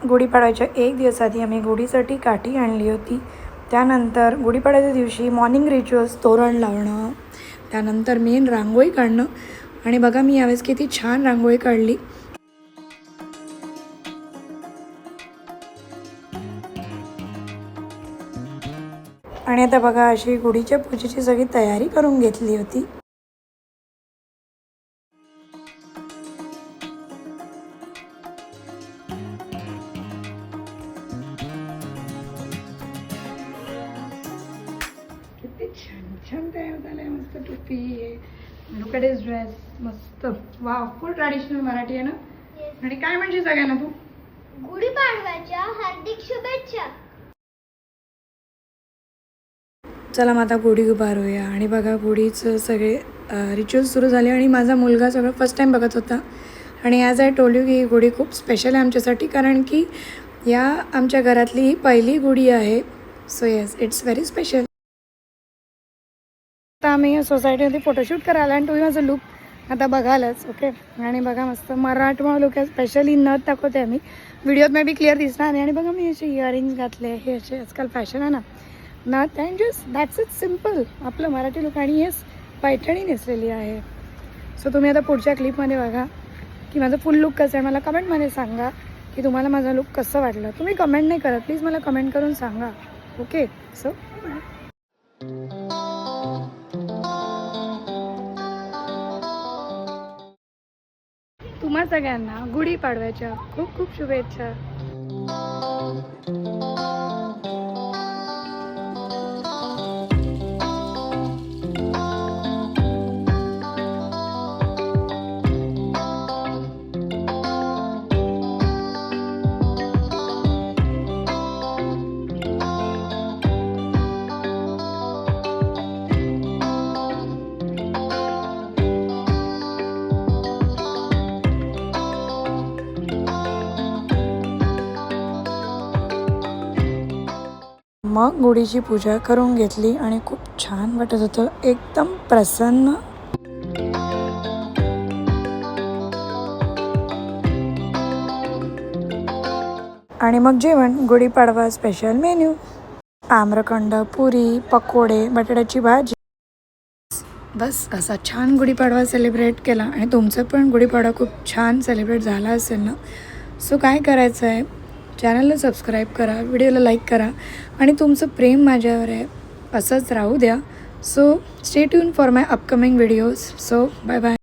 गुढीपाडव्याच्या एक दिवस आधी आम्ही गुढीसाठी काठी आणली होती. त्यानंतर गुढीपाडव्याच्या दिवशी मॉर्निंग रिच्युअल्स, तोरण लावणं, त्यानंतर मेन रांगोळी काढणं. आणि बघा मी यावेळेस किती छान रांगोळी काढली. आणि आता बघा अशी गुढीच्या पूजेची सगळी तयारी करून घेतली होती. किती छान छान तयार झालंय. मस्त टोपी आहे, लुक ॲट हिज ड्रेस, मस्त. वाव, फुल ट्रॅडिशनल मराठी आहे ना. आणि काय म्हणजे सगळ्यांना तू गुढीपाडव्याच्या हार्दिक शुभेच्छा. चला मग आता गुढी उभारूया. आणि बघा गुढीचं सगळे रिच्युअल्स सुरू झाले. आणि माझा मुलगा सगळं फर्स्ट टाईम बघत होता. आणि ॲज आय टोल्ड यू की ही गुढी खूप स्पेशल आहे आमच्यासाठी, कारण की या आमच्या घरातली ही पहिली गुढी आहे. So yes, it's very special. आता आम्ही सोसायटीमध्ये फोटोशूट करायला, आणि तुम्ही माझं लुक आता बघालच. ओके, आणि बघा मस्त मराठमोळा लुक आहे. स्पेशली नथ दाखवते आम्ही व्हिडिओत, मे बी क्लिअर दिसणार नाही. आणि बघा मी असे इयरिंग्स घातले, हे असे आजकाल फॅशन आहे ना. नथ and just that's it, simple आपलं मराठी लुक. आणि येस, पैठणी नेसलेली आहे. सो तुम्ही आता पुढच्या क्लिपमध्ये बघा की माझं फुल लुक कसं आहे. मला कमेंटमध्ये सांगा की तुम्हाला माझा लुक कसं वाटलं. तुम्ही कमेंट नाही करत, प्लीज मला कमेंट करून सांगा. ओके, सो तुम्हा सगळ्यांना गुढीपाडव्याच्या खूप खूप शुभेच्छा. मग गुढीची पूजा करून घेतली आणि खूप छान वाटत होतं, एकदम प्रसन्न. आणि मग जेवण, गुढीपाडवा स्पेशल मेन्यू, आम्रखंड, पुरी, पकोडे, बटाट्याची भाजी. बस असा छान गुढीपाडवा सेलिब्रेट केला. आणि तुमचं पण गुढीपाडवा खूप छान सेलिब्रेट झाला असेल ना. सो काय करायचं आहे, चॅनलला सबस्क्राईब करा, व्हिडिओला लाईक करा. आणि तुमचं प्रेम माझ्यावर आहे असंच राहू द्या. So stay tune for my upcoming videos. So bye bye.